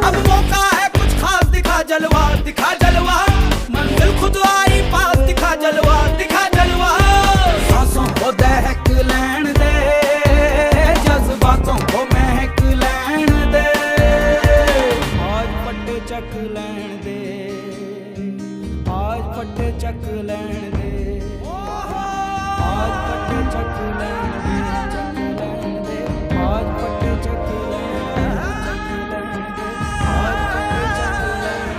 अब मौका है कुछ खास, दिखा जलवा, दिखा जलवा, मंजिल खुद आई पास, दिखा जलवा, दिखा जलवा। सांसों को दहक लैन दे, जज्बातों को महक लैन दे, आज फटे चक लैन दे, आज फटे चक लैन दे।